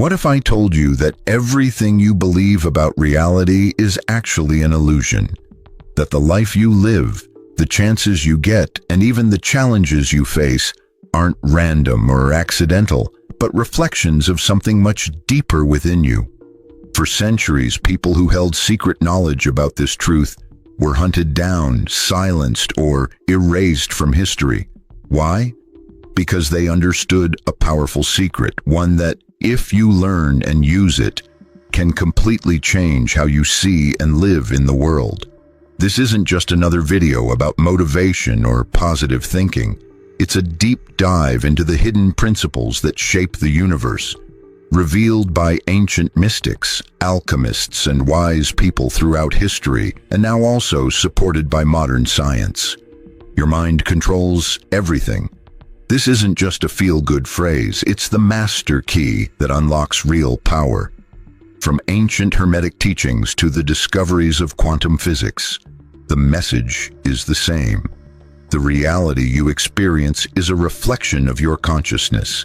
What if I told you that everything you believe about reality is actually an illusion? That the life you live, the chances you get, and even the challenges you face aren't random or accidental, but reflections of something much deeper within you. For centuries, people who held secret knowledge about this truth were hunted down, silenced, or erased from history. Why? Because they understood a powerful secret, one that, if you learn and use it, can completely change how you see and live in the world. This isn't just another video about motivation or positive thinking. It's a deep dive into the hidden principles that shape the universe, revealed by ancient mystics, alchemists, and wise people throughout history, and now also supported by modern science. Your mind controls everything. This isn't just a feel-good phrase, it's the master key that unlocks real power. From ancient Hermetic teachings to the discoveries of quantum physics, the message is the same. The reality you experience is a reflection of your consciousness.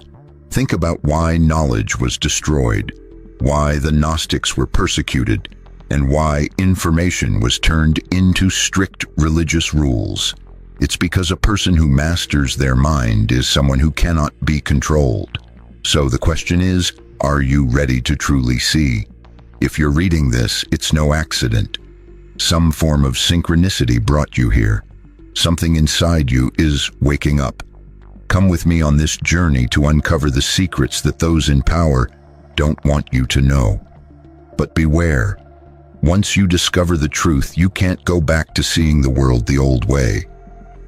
Think about why knowledge was destroyed, why the Gnostics were persecuted, and why information was turned into strict religious rules. It's because a person who masters their mind is someone who cannot be controlled. So the question is, are you ready to truly see? If you're reading this, it's no accident. Some form of synchronicity brought you here. Something inside you is waking up. Come with me on this journey to uncover the secrets that those in power don't want you to know. But beware. Once you discover the truth, you can't go back to seeing the world the old way.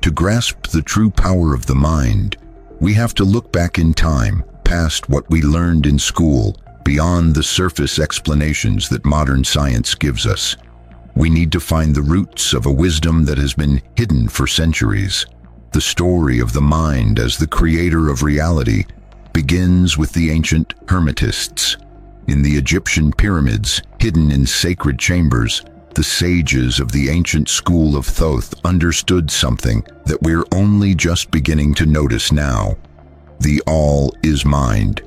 To grasp the true power of the mind, we have to look back in time, past what we learned in school, beyond the surface explanations that modern science gives us. We need to find the roots of a wisdom that has been hidden for centuries. The story of the mind as the creator of reality begins with the ancient Hermetists. In the Egyptian pyramids, hidden in sacred chambers, the sages of the ancient school of Thoth understood something that we're only just beginning to notice now. The all is mind.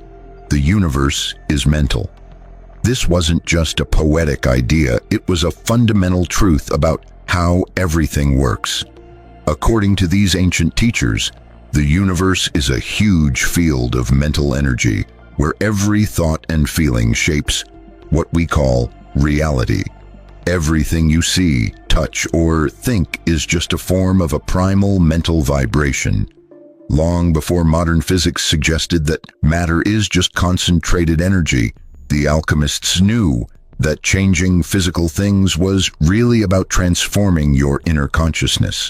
The universe is mental. This wasn't just a poetic idea, it was a fundamental truth about how everything works. According to these ancient teachers, the universe is a huge field of mental energy, where every thought and feeling shapes what we call reality. Everything you see, touch, or think is just a form of a primal mental vibration. Long before modern physics suggested that matter is just concentrated energy, the alchemists knew that changing physical things was really about transforming your inner consciousness.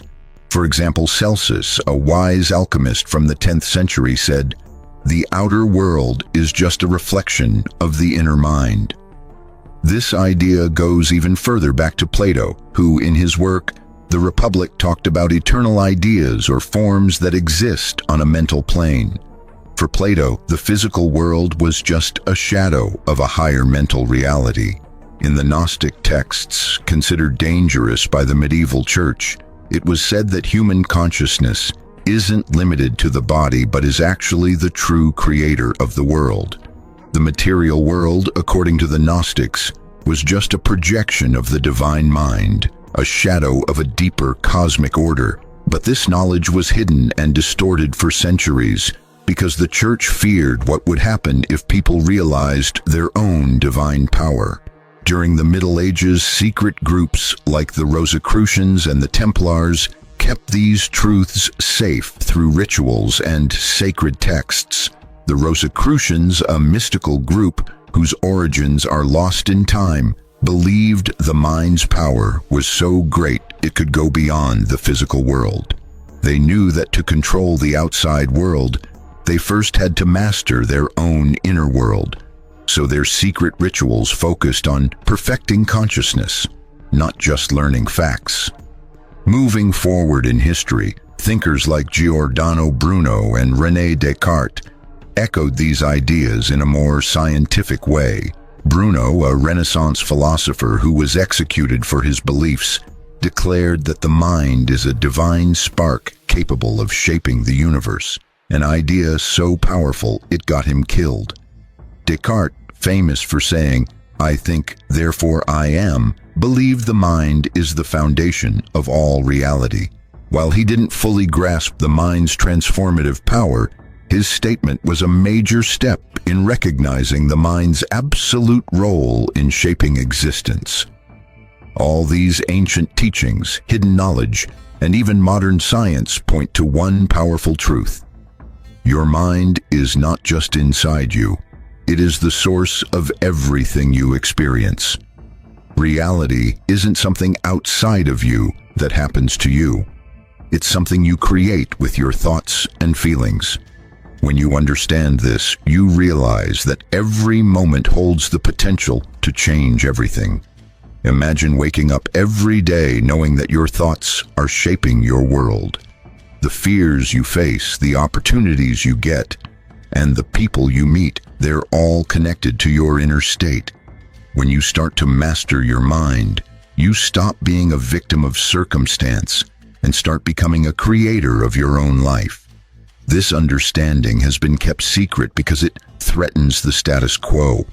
For example, Celsus, a wise alchemist from the 10th century, said, "The outer world is just a reflection of the inner mind." This idea goes even further back to Plato, who in his work, The Republic, talked about eternal ideas or forms that exist on a mental plane. For Plato, the physical world was just a shadow of a higher mental reality. In the Gnostic texts, considered dangerous by the medieval church, it was said that human consciousness isn't limited to the body but is actually the true creator of the world. The material world, according to the Gnostics, was just a projection of the divine mind, a shadow of a deeper cosmic order. But this knowledge was hidden and distorted for centuries because the church feared what would happen if people realized their own divine power. During the Middle Ages, secret groups like the Rosicrucians and the Templars kept these truths safe through rituals and sacred texts. The Rosicrucians, a mystical group whose origins are lost in time, believed the mind's power was so great it could go beyond the physical world. They knew that to control the outside world, they first had to master their own inner world. So their secret rituals focused on perfecting consciousness, not just learning facts. Moving forward in history, thinkers like Giordano Bruno and René Descartes echoed these ideas in a more scientific way. Bruno, a Renaissance philosopher who was executed for his beliefs, declared that the mind is a divine spark capable of shaping the universe, an idea so powerful it got him killed. Descartes famous for saying, "I think, therefore I am," believed the mind is the foundation of all reality. While he didn't fully grasp the mind's transformative power, his statement was a major step in recognizing the mind's absolute role in shaping existence. All these ancient teachings, hidden knowledge, and even modern science point to one powerful truth. Your mind is not just inside you. It is the source of everything you experience. Reality isn't something outside of you that happens to you. It's something you create with your thoughts and feelings. When you understand this, you realize that every moment holds the potential to change everything. Imagine waking up every day knowing that your thoughts are shaping your world. The fears you face, the opportunities you get, and the people you meet, they're all connected to your inner state. When you start to master your mind, you stop being a victim of circumstance and start becoming a creator of your own life. This understanding has been kept secret because it threatens the status quo.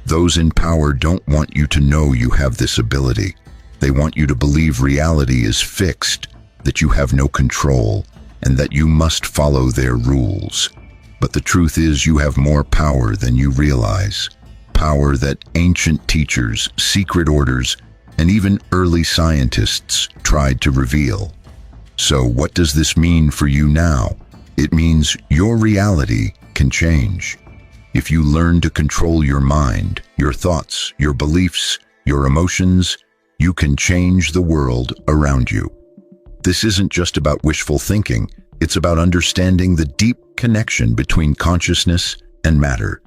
Those in power don't want you to know you have this ability. They want you to believe reality is fixed, that you have no control, and that you must follow their rules. But the truth is, you have more power than you realize. Power that ancient teachers, secret orders, and even early scientists tried to reveal. So what does this mean for you now? It means your reality can change. If you learn to control your mind, your thoughts, your beliefs, your emotions, you can change the world around you. This isn't just about wishful thinking, it's about understanding the deep connection between consciousness and matter.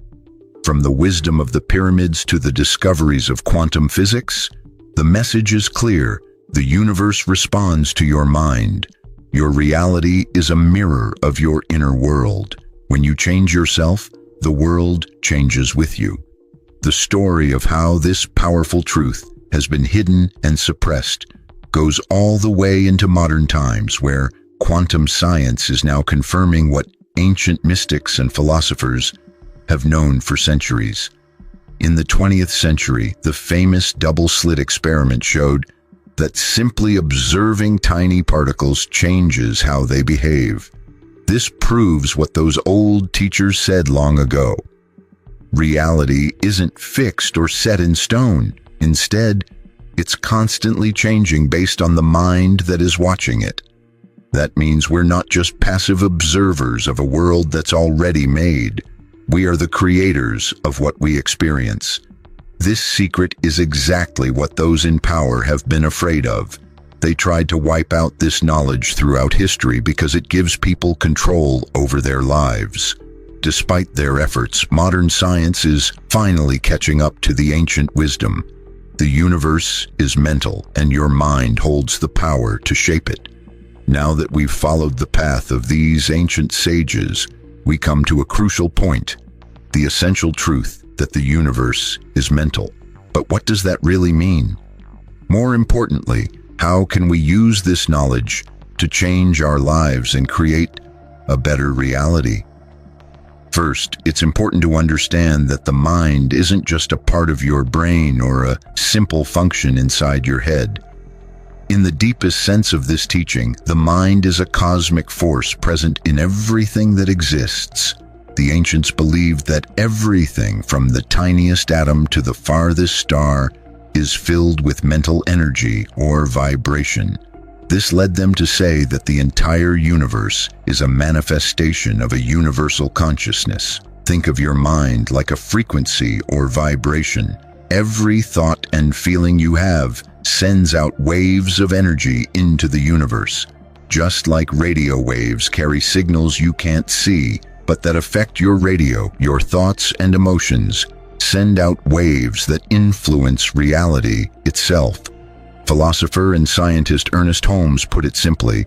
From the wisdom of the pyramids to the discoveries of quantum physics, the message is clear. The universe responds to your mind. Your reality is a mirror of your inner world. When you change yourself, the world changes with you. The story of how this powerful truth has been hidden and suppressed goes all the way into modern times, where quantum science is now confirming what ancient mystics and philosophers have known for centuries. In the 20th century, the famous double-slit experiment showed that simply observing tiny particles changes how they behave. This proves what those old teachers said long ago. Reality isn't fixed or set in stone. Instead, it's constantly changing based on the mind that is watching it. That means we're not just passive observers of a world that's already made. We are the creators of what we experience. This secret is exactly what those in power have been afraid of. They tried to wipe out this knowledge throughout history because it gives people control over their lives. Despite their efforts, modern science is finally catching up to the ancient wisdom. The universe is mental, and your mind holds the power to shape it. Now that we've followed the path of these ancient sages, we come to a crucial point, the essential truth that the universe is mental. But what does that really mean? More importantly, how can we use this knowledge to change our lives and create a better reality? First, it's important to understand that the mind isn't just a part of your brain or a simple function inside your head. In the deepest sense of this teaching, the mind is a cosmic force present in everything that exists. The ancients believed that everything from the tiniest atom to the farthest star is filled with mental energy or vibration. This led them to say that the entire universe is a manifestation of a universal consciousness. Think of your mind like a frequency or vibration. Every thought and feeling you have sends out waves of energy into the universe. Just like radio waves carry signals you can't see, but that affect your radio, your thoughts and emotions send out waves that influence reality itself. Philosopher and scientist Ernest Holmes put it simply,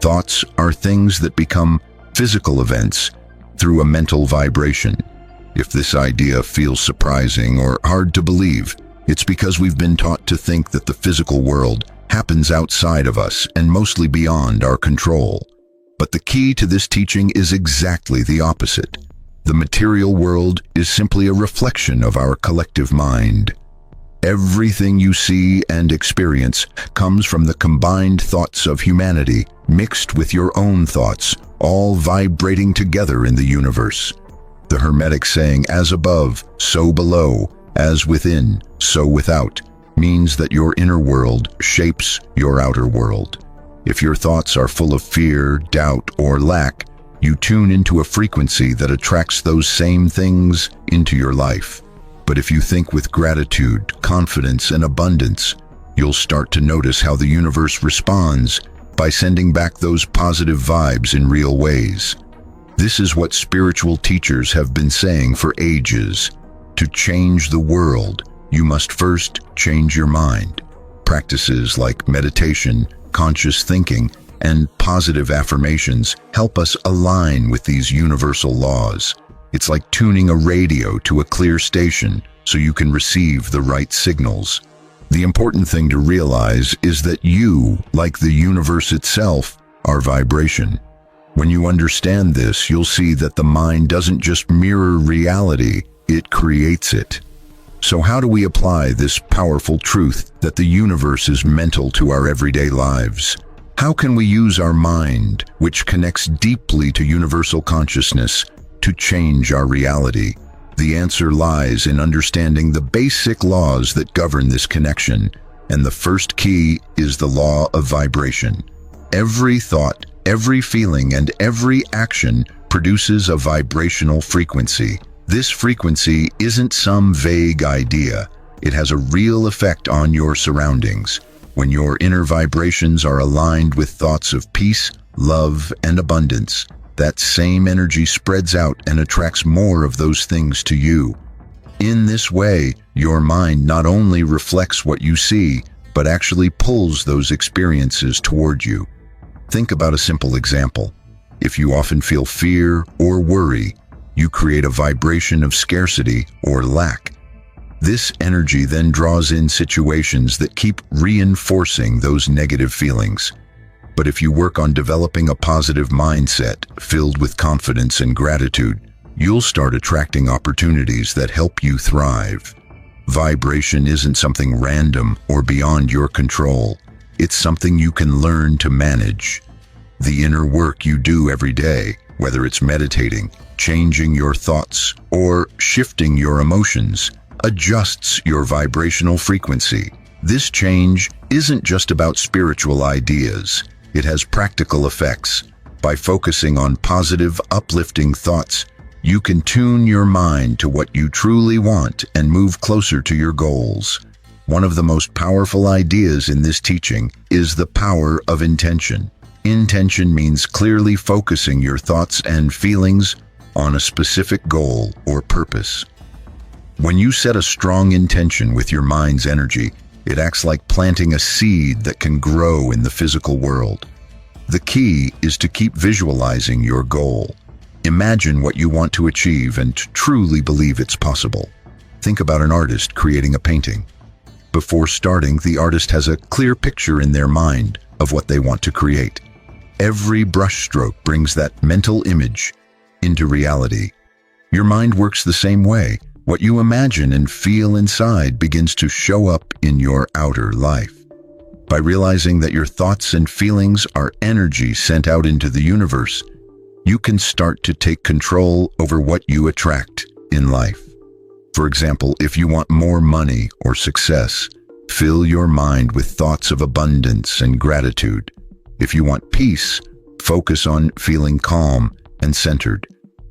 thoughts are things that become physical events through a mental vibration. If this idea feels surprising or hard to believe, it's because we've been taught to think that the physical world happens outside of us and mostly beyond our control. But the key to this teaching is exactly the opposite. The material world is simply a reflection of our collective mind. Everything you see and experience comes from the combined thoughts of humanity, mixed with your own thoughts, all vibrating together in the universe. The Hermetic saying, "As above, so below, as within, so without," means that your inner world shapes your outer world. If your thoughts are full of fear, doubt, or lack, you tune into a frequency that attracts those same things into your life. But if you think with gratitude, confidence, and abundance, you'll start to notice how the universe responds by sending back those positive vibes in real ways. This is what spiritual teachers have been saying for ages. To change the world, you must first change your mind. Practices like meditation, conscious thinking, and positive affirmations help us align with these universal laws. It's like tuning a radio to a clear station so you can receive the right signals. The important thing to realize is that you, like the universe itself, are vibration. When you understand this, you'll see that the mind doesn't just mirror reality, it creates it. So how do we apply this powerful truth that the universe is mental to our everyday lives? How can we use our mind, which connects deeply to universal consciousness, to change our reality? The answer lies in understanding the basic laws that govern this connection, and the first key is the law of vibration. Every thought, every feeling, and every action produces a vibrational frequency. This frequency isn't some vague idea. It has a real effect on your surroundings. When your inner vibrations are aligned with thoughts of peace, love, and abundance, that same energy spreads out and attracts more of those things to you. In this way, your mind not only reflects what you see, but actually pulls those experiences toward you. Think about a simple example. If you often feel fear or worry, you create a vibration of scarcity or lack. This energy then draws in situations that keep reinforcing those negative feelings. But if you work on developing a positive mindset filled with confidence and gratitude, you'll start attracting opportunities that help you thrive. Vibration isn't something random or beyond your control. It's something you can learn to manage. The inner work you do every day, whether it's meditating, changing your thoughts, or shifting your emotions, adjusts your vibrational frequency. This change isn't just about spiritual ideas. It has practical effects. By focusing on positive, uplifting thoughts, you can tune your mind to what you truly want and move closer to your goals. One of the most powerful ideas in this teaching is the power of intention. Intention means clearly focusing your thoughts and feelings on a specific goal or purpose. When you set a strong intention with your mind's energy, it acts like planting a seed that can grow in the physical world. The key is to keep visualizing your goal. Imagine what you want to achieve and truly believe it's possible. Think about an artist creating a painting. Before starting, the artist has a clear picture in their mind of what they want to create. Every brushstroke brings that mental image into reality. Your mind works the same way. What you imagine and feel inside begins to show up in your outer life. By realizing that your thoughts and feelings are energy sent out into the universe, you can start to take control over what you attract in life. For example, if you want more money or success, fill your mind with thoughts of abundance and gratitude. If you want peace, focus on feeling calm and centered.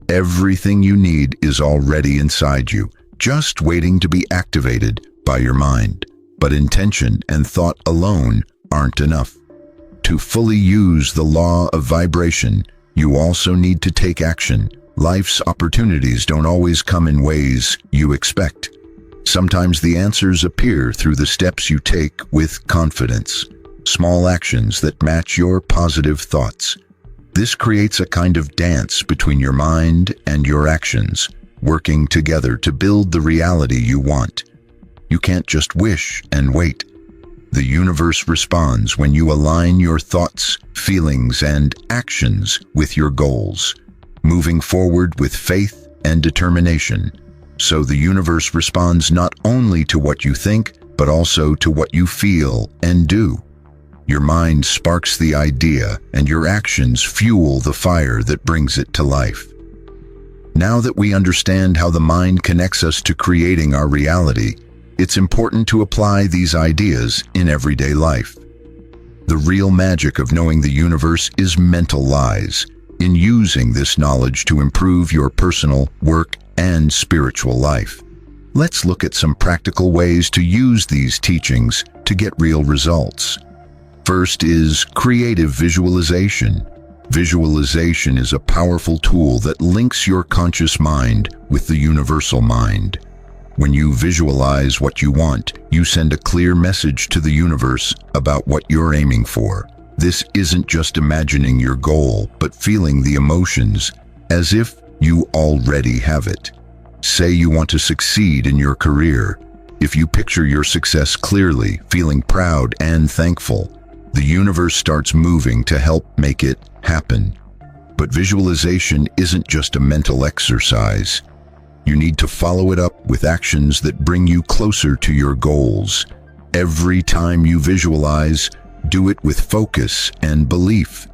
Everything you need is already inside you, just waiting to be activated by your mind. But intention and thought alone aren't enough. To fully use the law of vibration, you also need to take action. Life's opportunities don't always come in ways you expect. Sometimes the answers appear through the steps you take with confidence, small actions that match your positive thoughts. This creates a kind of dance between your mind and your actions, working together to build the reality you want. You can't just wish and wait. The universe responds when you align your thoughts, feelings, and actions with your goals. Moving forward with faith, and determination. So the universe responds not only to what you think, but also to what you feel and do. Your mind sparks the idea, and your actions fuel the fire that brings it to life. Now that we understand how the mind connects us to creating our reality, it's important to apply these ideas in everyday life. The real magic of knowing the universe is mental lies, in using this knowledge to improve your personal, work, and spiritual life. Let's look at some practical ways to use these teachings to get real results. First is creative visualization. Visualization is a powerful tool that links your conscious mind with the universal mind. When you visualize what you want, you send a clear message to the universe about what you're aiming for. This isn't just imagining your goal, but feeling the emotions as if you already have it. Say you want to succeed in your career. If you picture your success clearly, feeling proud and thankful, the universe starts moving to help make it happen. But visualization isn't just a mental exercise. You need to follow it up with actions that bring you closer to your goals. Every time you visualize, do it with focus and belief.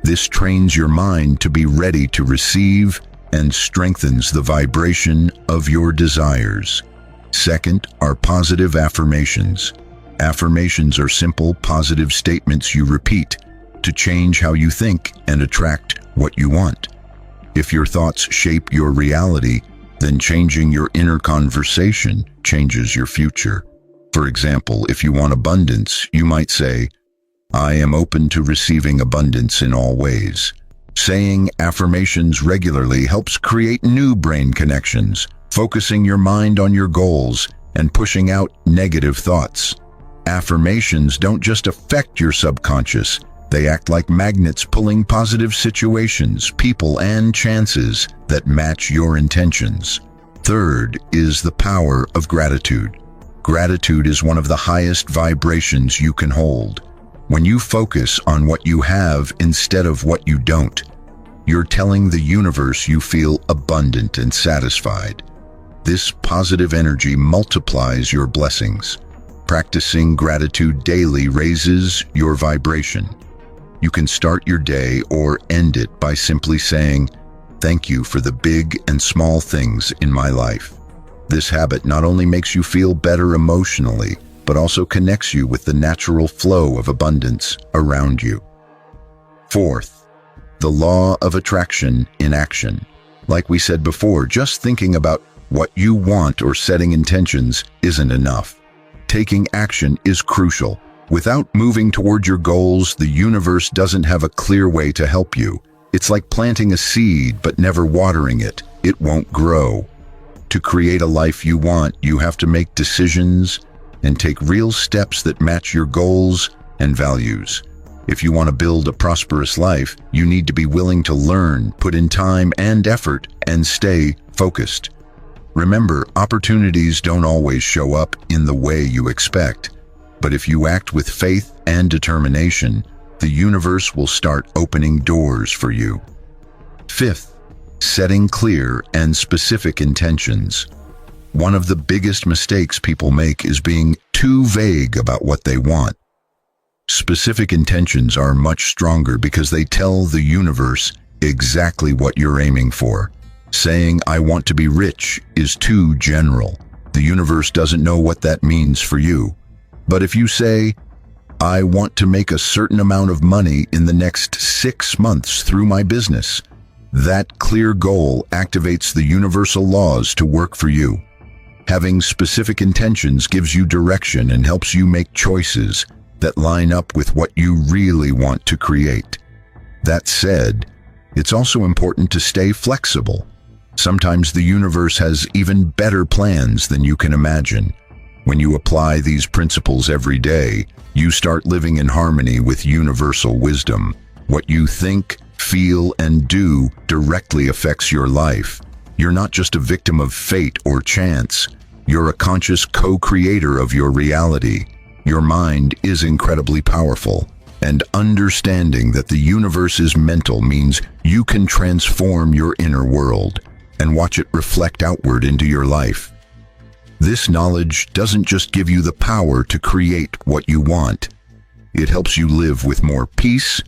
This trains your mind to be ready to receive and strengthens the vibration of your desires. Second are positive affirmations. Affirmations are simple, positive statements you repeat to change how you think and attract what you want. If your thoughts shape your reality, then changing your inner conversation changes your future. For example, if you want abundance, you might say, "I am open to receiving abundance in all ways." Saying affirmations regularly helps create new brain connections, focusing your mind on your goals and pushing out negative thoughts. Affirmations don't just affect your subconscious, they act like magnets pulling positive situations, people, and chances that match your intentions. Third is the power of gratitude. Gratitude is one of the highest vibrations you can hold. When you focus on what you have instead of what you don't, you're telling the universe you feel abundant and satisfied. This positive energy multiplies your blessings. Practicing gratitude daily raises your vibration. You can start your day or end it by simply saying, "Thank you for the big and small things in my life." This habit not only makes you feel better emotionally, but also connects you with the natural flow of abundance around you. Fourth, the law of attraction in action. Like we said before, just thinking about what you want or setting intentions isn't enough. Taking action is crucial. Without moving toward your goals, the universe doesn't have a clear way to help you. It's like planting a seed but never watering it. It won't grow. To create a life you want, you have to make decisions and take real steps that match your goals and values. If you want to build a prosperous life, you need to be willing to learn, put in time and effort, and stay focused. Remember, opportunities don't always show up in the way you expect, but if you act with faith and determination, the universe will start opening doors for you. Fifth, setting clear and specific intentions. One of the biggest mistakes people make is being too vague about what they want. Specific intentions are much stronger because they tell the universe exactly what you're aiming for. Saying, "I want to be rich," is too general. The universe doesn't know what that means for you. But if you say, "I want to make a certain amount of money in the next 6 months through my business," that clear goal activates the universal laws to work for you. Having specific intentions gives you direction and helps you make choices that line up with what you really want to create. That said, it's also important to stay flexible. Sometimes the universe has even better plans than you can imagine. When you apply these principles every day, you start living in harmony with universal wisdom. What you think, feel, and do directly affects your life. You're not just a victim of fate or chance. You're a conscious co-creator of your reality. Your mind is incredibly powerful, and understanding that the universe is mental means you can transform your inner world. and watch it reflect outward into your life. This knowledge doesn't just give you the power to create what you want. It helps you live with more peace,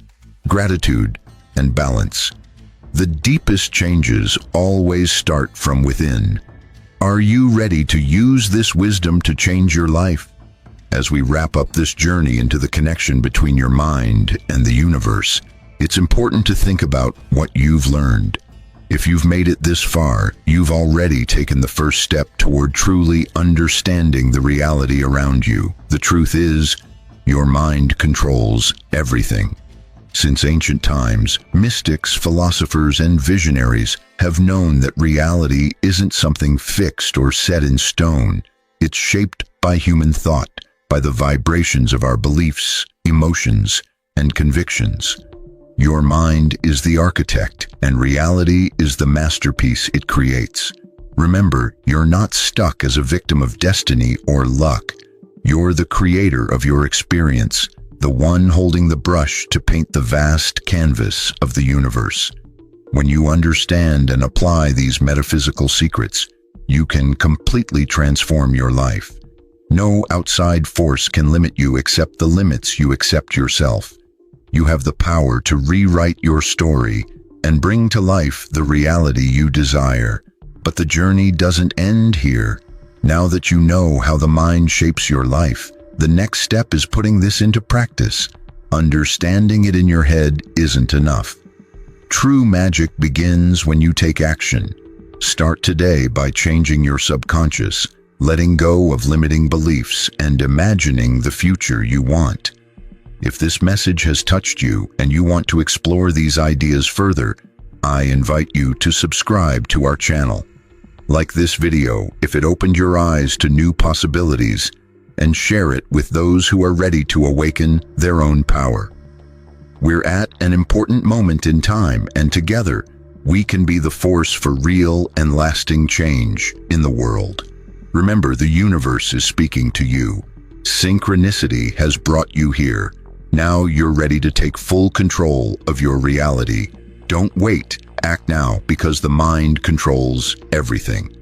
gratitude, and balance. The deepest changes always start from within. Are you ready to use this wisdom to change your life? As we wrap up this journey into the connection between your mind and the universe, it's important to think about what you've learned. If you've made it this far, you've already taken the first step toward truly understanding the reality around you. The truth is, your mind controls everything. Since ancient times, mystics, philosophers, and visionaries have known that reality isn't something fixed or set in stone. It's shaped by human thought, by the vibrations of our beliefs, emotions, and convictions. Your mind is the architect, and reality is the masterpiece it creates. Remember, you're not stuck as a victim of destiny or luck. You're the creator of your experience, the one holding the brush to paint the vast canvas of the universe. When you understand and apply these metaphysical secrets, you can completely transform your life. No outside force can limit you except the limits you accept yourself. You have the power to rewrite your story and bring to life the reality you desire. But the journey doesn't end here. Now that you know how the mind shapes your life, the next step is putting this into practice. Understanding it in your head isn't enough. True magic begins when you take action. Start today by changing your subconscious, letting go of limiting beliefs, and imagining the future you want. If this message has touched you and you want to explore these ideas further, I invite you to subscribe to our channel. Like this video if it opened your eyes to new possibilities, and share it with those who are ready to awaken their own power. We're at an important moment in time, and together, we can be the force for real and lasting change in the world. Remember, the universe is speaking to you. Synchronicity has brought you here. Now you're ready to take full control of your reality. Don't wait, act now, because the mind controls everything.